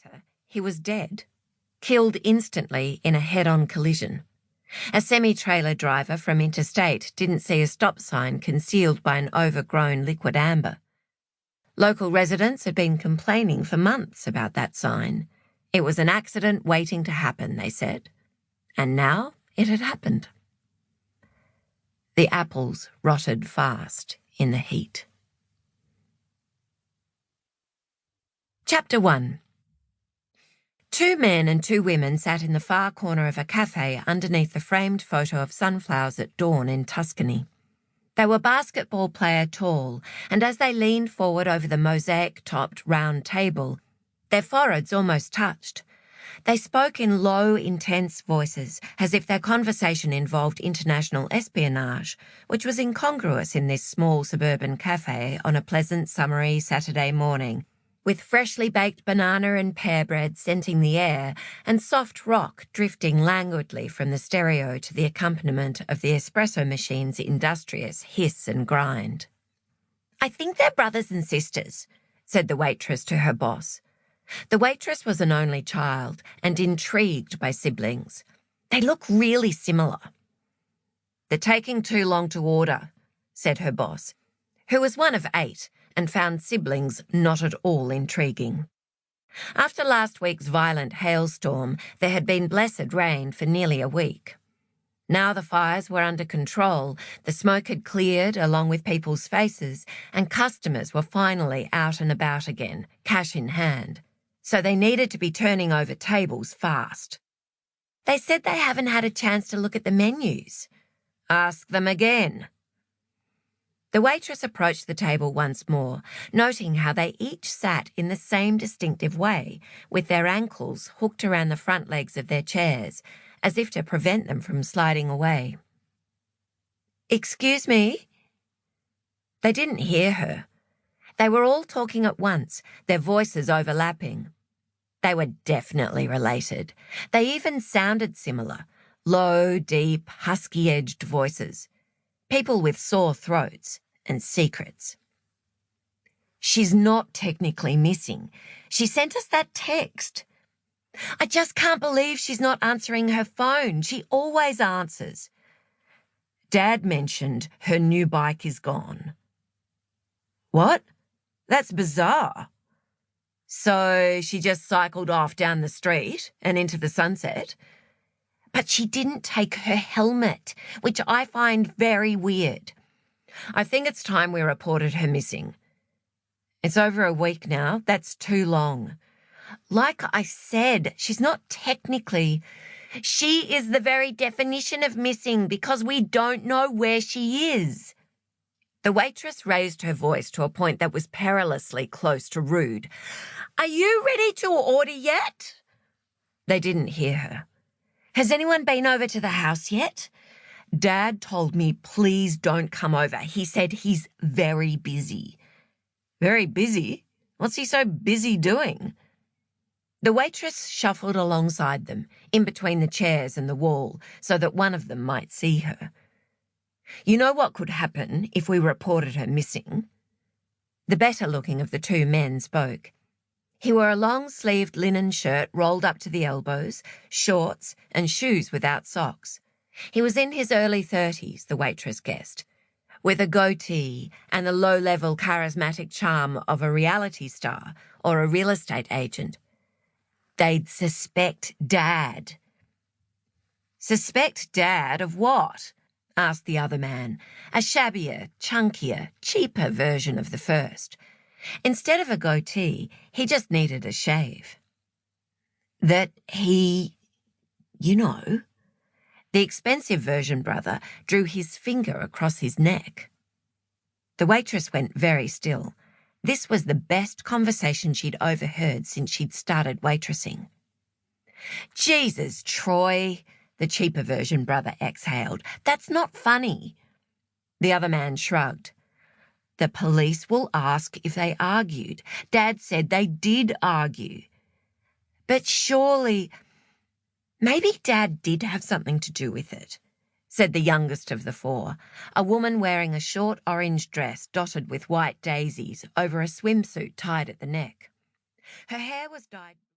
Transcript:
later, he was dead, killed instantly in a head-on collision. A semi-trailer driver from interstate didn't see a stop sign concealed by an overgrown liquid amber. Local residents had been complaining for months about that sign. It was an accident waiting to happen, they said. And now it had happened. The apples rotted fast in the heat. Chapter 1. 2 men and 2 women sat in the far corner of a cafe underneath the framed photo of sunflowers at dawn in Tuscany. They were basketball player tall, and as they leaned forward over the mosaic-topped round table, their foreheads almost touched. They spoke in low, intense voices, as if their conversation involved international espionage, which was incongruous in this small suburban cafe on a pleasant summery Saturday morning, with freshly baked banana and pear bread scenting the air and soft rock drifting languidly from the stereo to the accompaniment of the espresso machine's industrious hiss and grind. "I think they're brothers and sisters," said the waitress to her boss. The waitress was an only child and intrigued by siblings. "They look really similar." "They're taking too long to order," said her boss, who was one of 8 and found siblings not at all intriguing. After last week's violent hailstorm, there had been blessed rain for nearly a week. Now the fires were under control, the smoke had cleared along with people's faces, and customers were finally out and about again, cash in hand. So they needed to be turning over tables fast. "They said they haven't had a chance to look at the menus." "Ask them again." The waitress approached the table once more, noting how they each sat in the same distinctive way, with their ankles hooked around the front legs of their chairs, as if to prevent them from sliding away. "Excuse me?" They didn't hear her. They were all talking at once, their voices overlapping. They were definitely related. They even sounded similar, low, deep, husky-edged voices. People with sore throats and secrets. "She's not technically missing. She sent us that text. I just can't believe she's not answering her phone. She always answers. Dad mentioned her new bike is gone." "What? That's bizarre." "So she just cycled off down the street and into the sunset?" "But she didn't take her helmet, which I find very weird." "I think it's time we reported her missing." "It's over a week now. That's too long." "Like I said, she's not technically. She is the very definition of missing because we don't know where she is." The waitress raised her voice to a point that was perilously close to rude. "Are you ready to order yet?" They didn't hear her. "Has anyone been over to the house yet?" "Dad told me please don't come over. He said he's very busy." "Very busy? What's he so busy doing?" The waitress shuffled alongside them, in between the chairs and the wall, so that one of them might see her. "You know what could happen if we reported her missing?" The better-looking of the 2 men spoke. He wore a long-sleeved linen shirt rolled up to the elbows, shorts, and shoes without socks. He was in his early 30s, the waitress guessed, with a goatee and the low-level charismatic charm of a reality star or a real estate agent. They'd suspect Dad. "Suspect Dad of what?" asked the other man, a shabbier, chunkier, cheaper version of the first. Instead of a goatee, he just needed a shave. "That he, you know." The expensive version brother drew his finger across his neck. The waitress went very still. This was the best conversation she'd overheard since she'd started waitressing. "Jesus, Troy," the cheaper version brother exhaled. "That's not funny." The other man shrugged. "The police will ask if they argued. Dad said they did argue." "But surely—" "Maybe Dad did have something to do with it," said the youngest of the 4, a woman wearing a short orange dress dotted with white daisies over a swimsuit tied at the neck. Her hair was dyed